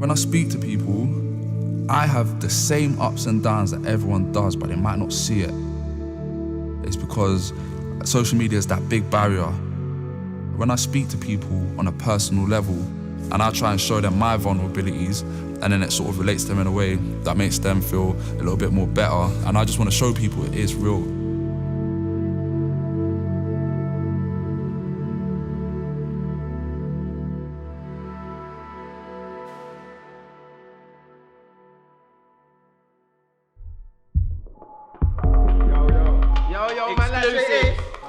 When I speak to people, I have the same ups and downs that everyone does, but they might not see it. It's because social media is that big barrier. When I speak to people on a personal level, and I try and show them my vulnerabilities, and then it sort of relates to them in a way that makes them feel a little bit more better, and I just want to show people it is real.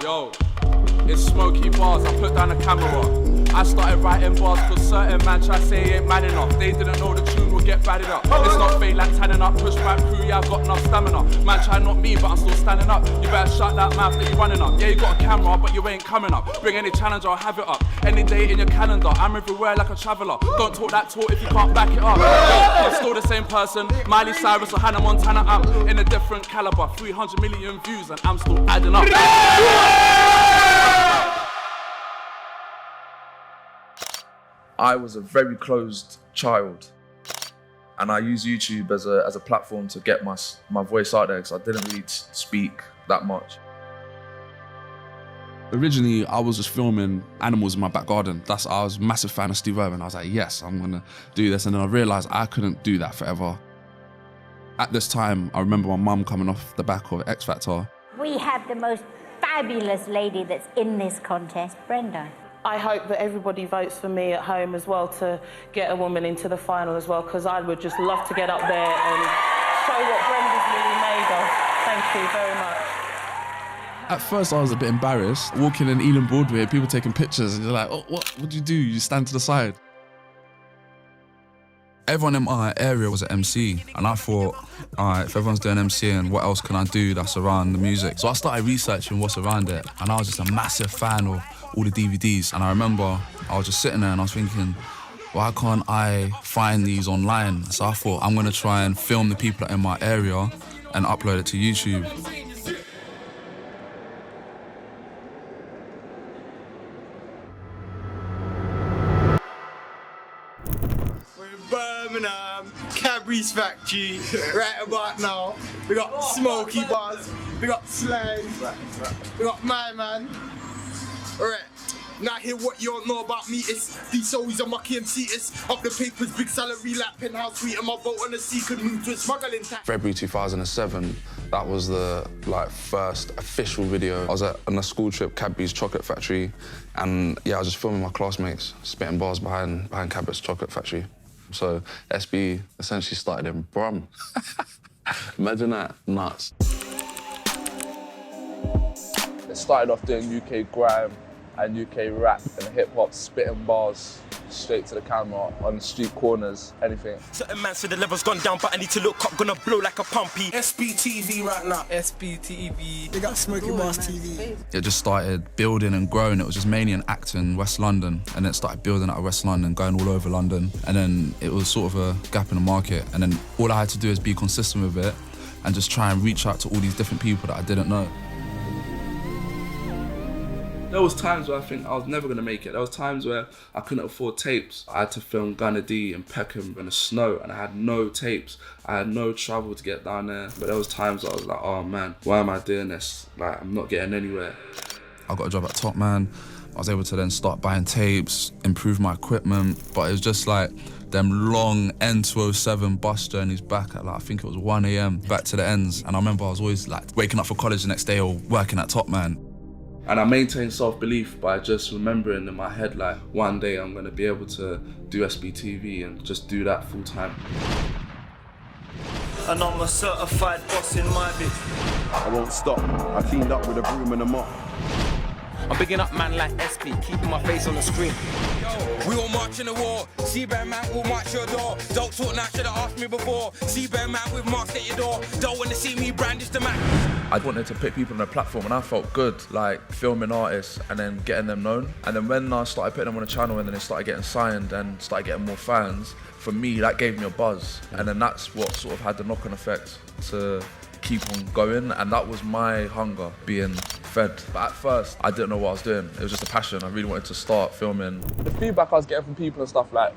Yo, it's Smoky Bars, I put down the camera. I started writing bars cause certain man try to say he ain't man enough. They didn't know the tune would get batted up. It's not fake like tanning up, push back crew, yeah, I've got enough stamina. Man try not me, but I'm still standing up. You better shut that mouth that you're running up. Yeah, you got a camera, but you ain't coming up. Bring any challenge, I'll have it up. Any day in your calendar, I'm everywhere like a traveller. Don't talk that talk if you can't back it up. I'm still the same person, Miley Cyrus or Hannah Montana. I'm in a different caliber, 300 million views and I'm still adding up. I was a very closed child, and I use YouTube as a platform to get my voice out there because I didn't really speak that much. Originally, I was just filming animals in my back garden. I was a massive fan of Steve Irwin. I was like, yes, I'm gonna do this. And then I realized I couldn't do that forever. At this time, I remember my mum coming off the back of X Factor. We have the most fabulous lady that's in this contest, Brenda. I hope that everybody votes for me at home as well to get a woman into the final as well, because I would just love to get up there and show what Brenda's really made of. Thank you very much. At first, I was a bit embarrassed. Walking in Ealing Broadway, people taking pictures, and you're like, oh, what do you do? You stand to the side. Everyone in my area was an MC, and I thought, all right, if everyone's doing MCing, what else can I do that's around the music? So I started researching what's around it, and I was just a massive fan of all the DVDs. And I remember I was just sitting there and I was thinking, why can't I find these online? So I thought, I'm gonna try and film the people in my area and upload it to YouTube. Birmingham, Cadbury's factory, right about now. We got Smoky Bars, we got Slang, we got my man. Alright, now hear what you all know about me. It's these always a mucky MC. It's up the papers, big salary, like penthouse suite, and my boat on the sea could move to a smuggling tax. February 2007, that was the first official video. I was on a school trip, Cadbury's chocolate factory, and yeah, I was just filming my classmates, spitting bars behind Cadbury's chocolate factory. So SB essentially started in Brum. Imagine that, nuts. It started off doing UK grime and UK rap and hip-hop, spitting bars straight to the camera on street corners, anything. Certain man said the level's gone down, but I need to look up, gonna blow like a pumpy. SBTV right now. SBTV. They got Smoky Bars TV. It just started building and growing. It was just mainly an act in West London, and it started building out of West London, going all over London. And then it was sort of a gap in the market. And then all I had to do is be consistent with it and just try and reach out to all these different people that I didn't know. There was times where I think I was never gonna make it. There was times where I couldn't afford tapes. I had to film Gunner D and Peckham in the snow, and I had no tapes. I had no travel to get down there. But there was times I was like, oh man, why am I doing this? Like, I'm not getting anywhere. I got a job at Top Man. I was able to then start buying tapes, improve my equipment, but it was just like them long N207 bus journeys back at I think it was 1 AM back to the ends. And I remember I was always like waking up for college the next day or working at Top Man. And I maintain self-belief by just remembering in my head, like, one day I'm gonna be able to do SBTV and just do that full time. And I'm a certified boss in my bit. I won't stop. I cleaned up with a broom and a mop. I'm bigging up man like SB, keeping my face on the screen. We all march in the war. Seabear man will march your door. Don't talk now, should've asked me before. Seabear man with marks at your door. Don't wanna see me brandish the Mac. I wanted to put people on a platform, and I felt good, like filming artists and then getting them known. And then when I started putting them on a channel and then they started getting signed and started getting more fans, for me, that gave me a buzz. And then that's what sort of had the knock-on effect to keep on going, and that was my hunger being fed. But at first, I didn't know what I was doing. It was just a passion. I really wanted to start filming. The feedback I was getting from people and stuff like,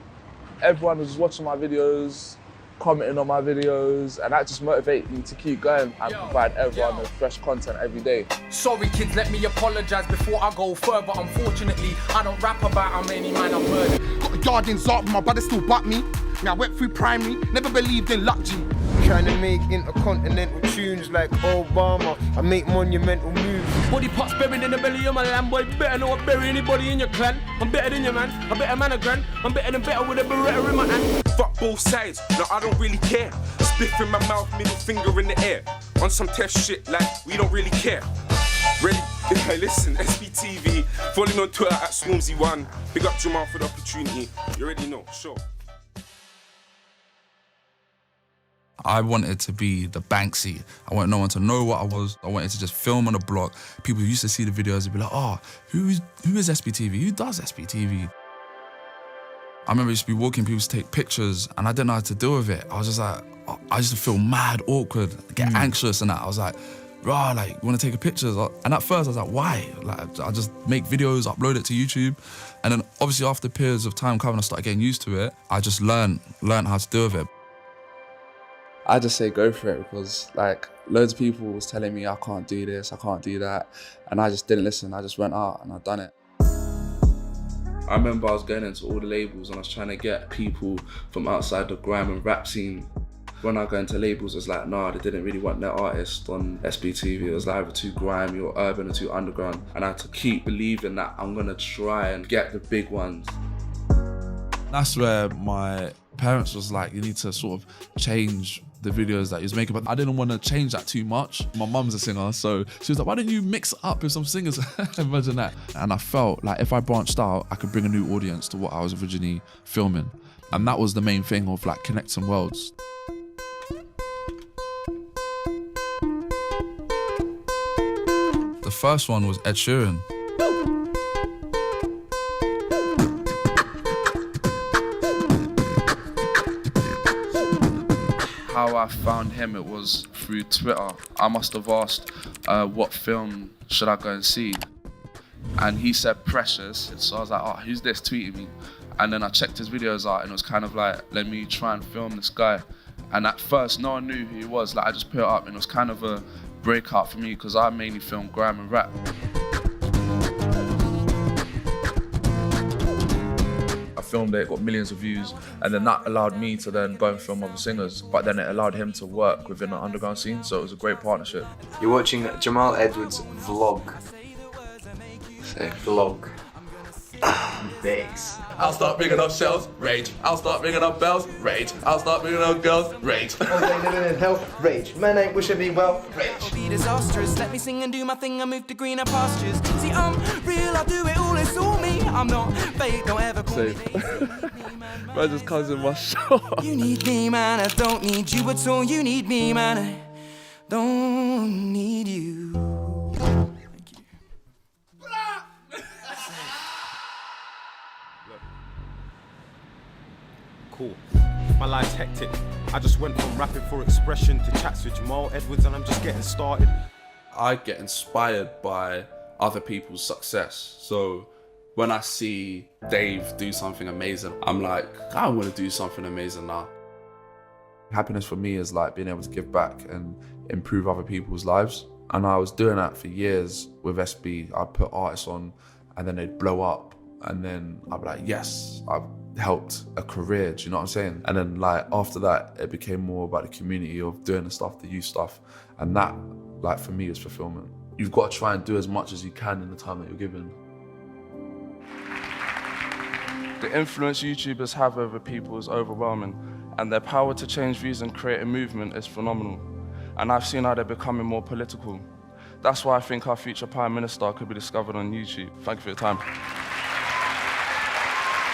everyone was watching my videos, commenting on my videos, and that just motivated me to keep going and provide everyone with fresh content every day. Sorry kids, let me apologise before I go further. Unfortunately, I don't rap about how many man I've murdered. Got a yard in Zark, but my brother still butt me. Now I went through primary, never believed in luck, G. Trying to make intercontinental tunes like Obama. I make monumental moves. Body parts buried in the belly of my land, boy. Better not bury anybody in your clan. I'm better than your man. I'm better man a grand. I'm better than better with a Beretta in my hand. Fuck both sides, no, I don't really care. Spliff in my mouth, middle finger in the air. On some test shit like we don't really care. Really? Hey, listen, SBTV. Follow me on Twitter at Swarmzy1. Big up Jamal for the opportunity. You already know, sure. I wanted to be the Banksy. I wanted no one to know what I was. I wanted to just film on the block. People used to see the videos and be like, oh, who is SBTV? Who does SBTV? I remember I used to be walking, people used to take pictures, and I didn't know how to deal with it. I was just like, I used to feel mad awkward, get anxious and that. I was like, rah, like, you wanna take a picture? And at first I was like, why? Like, I just make videos, upload it to YouTube. And then obviously after periods of time coming, I started getting used to it. I just learned how to deal with it. I just say go for it because like loads of people was telling me I can't do this, I can't do that. And I just didn't listen, I just went out and I done it. I remember I was going into all the labels and I was trying to get people from outside the grime and rap scene. When I go into labels, it's like, nah, they didn't really want their artist on SBTV. It was like either too grimy or urban or too underground. And I had to keep believing that I'm gonna try and get the big ones. That's where my parents was like, you need to sort of change the videos that he was making, but I didn't want to change that too much. My mum's a singer, so she was like, why don't you mix it up with some singers? Imagine that. And I felt like if I branched out, I could bring a new audience to what I was originally filming. And that was the main thing of like connecting worlds. The first one was Ed Sheeran. How I found him, it was through Twitter. I must have asked, what film should I go and see? And he said Precious, so I was like, oh, who's this tweeting me? And then I checked his videos out and it was kind of like, let me try and film this guy. And at first, no one knew who he was. Like I just put it up and it was kind of a breakout for me because I mainly film grime and rap. Filmed it, got millions of views, and then that allowed me to then go and film other singers, but then it allowed him to work within the underground scene, so it was a great partnership. You're watching Jamal Edwards' vlog. Say vlog. Bass. I'll start bringing up shells, rage. I'll start bringing up bells, rage. I'll start bringing up girls, rage. I'm living in hell, rage. Man ain't wishing me well, rage. Be disastrous, let me sing and do my thing. I move to greener pastures. See, I'm real, I do it all, it's all me. I'm not fake, don't ever call me. Man just comes in my shop. You need me, man, I don't need you at all. You need me, man, I don't need you. Thank you. Cool. My life's hectic. I just went from rapping for expression to chats with Jamal Edwards and I'm just getting started. I get inspired by other people's success. So when I see Dave do something amazing, I'm like, I want to do something amazing now. Happiness for me is like being able to give back and improve other people's lives. And I was doing that for years with SB. I'd put artists on and then they'd blow up. And then I'd be like, yes, I've helped a career, do you know what I'm saying? And then like after that, it became more about the community of doing the stuff, the youth stuff. And that, like for me, is fulfillment. You've got to try and do as much as you can in the time that you're given. The influence YouTubers have over people is overwhelming, and their power to change views and create a movement is phenomenal. And I've seen how they're becoming more political. That's why I think our future Prime Minister could be discovered on YouTube. Thank you for your time.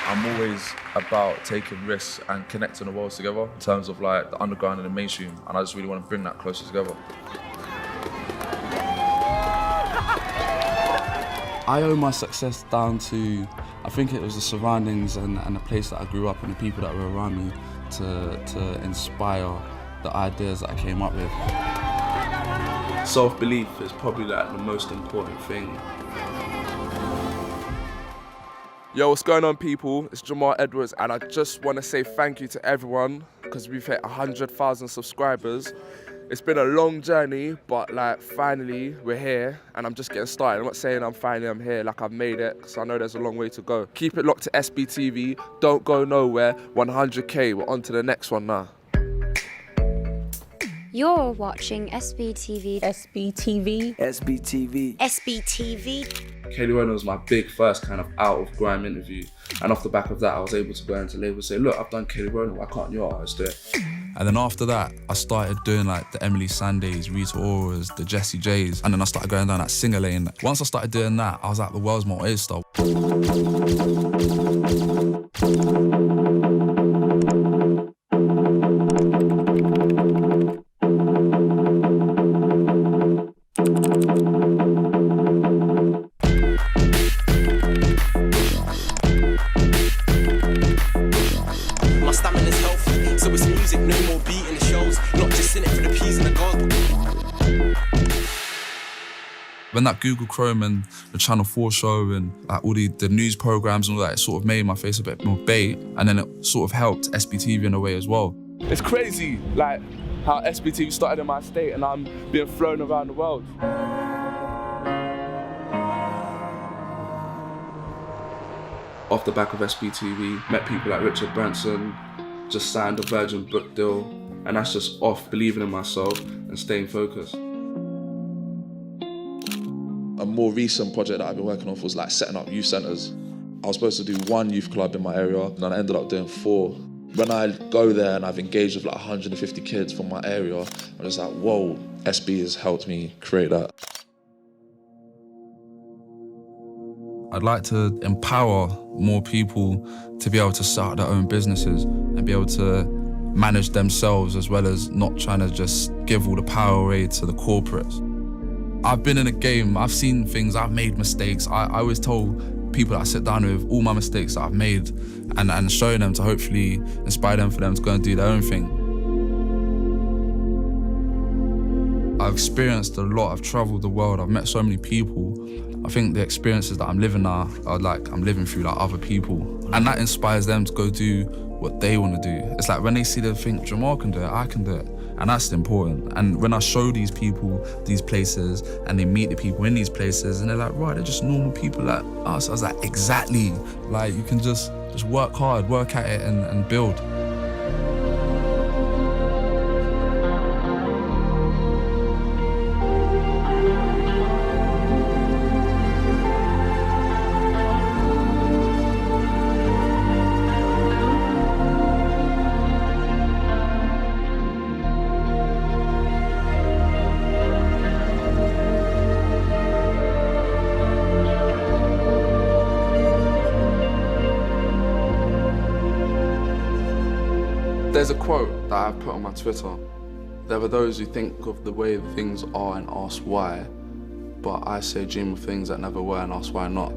I'm always about taking risks and connecting the worlds together in terms of like the underground and the mainstream, and I just really want to bring that closer together. I owe my success down to, I think it was the surroundings and the place that I grew up and the people that were around me to inspire the ideas that I came up with. Self-belief is probably like the most important thing. Yo, what's going on, people? It's Jamal Edwards, and I just want to say thank you to everyone because we've hit 100,000 subscribers. It's been a long journey, but like finally we're here, and I'm just getting started. I'm not saying I'm here, like I've made it, because I know there's a long way to go. Keep it locked to SBTV. Don't go nowhere. 100K. We're on to the next one now. You're watching SBTV. SBTV. SBTV. SBTV. Kaylee Ronan was my big first kind of out of grime interview, and off the back of that I was able to go into label and say, look, I've done Kaylee Ronan, why can't your artist do it? And then after that, I started doing like the Emily Sandays, Rita Ora's, the Jessie J's, and then I started going down that singer lane. Once I started doing that, I was like, the world's my oyster. When that Google Chrome and the Channel 4 show and like all the news programs and all that, it sort of made my face a bit more bait, and then it sort of helped SBTV in a way as well. It's crazy, like how SBTV started in my state and I'm being flown around the world. Off the back of SBTV, met people like Richard Branson, just signed a Virgin book deal, and that's just off believing in myself and staying focused. A more recent project that I've been working on was like setting up youth centres. I was supposed to do one youth club in my area, and I ended up doing 4. When I go there and I've engaged with like 150 kids from my area, I'm just like, whoa, SB has helped me create that. I'd like to empower more people to be able to start their own businesses and be able to manage themselves, as well as not trying to just give all the power away to the corporates. I've been in a game, I've seen things, I've made mistakes. I always tell people that I sit down with all my mistakes that I've made and showing them to hopefully inspire them for them to go and do their own thing. I've experienced a lot, I've traveled the world, I've met so many people. I think the experiences that I'm living now are like I'm living through like other people. And that inspires them to go do what they want to do. It's like when they see them think, Jamal can do it, I can do it. And that's important. And when I show these people these places and they meet the people in these places and they're like, right, they're just normal people like us. I was like, exactly. Like you can just work hard, work at it and build. There's a quote that I've put on my Twitter. There are those who think of the way things are and ask why, but I say dream of things that never were and ask why not.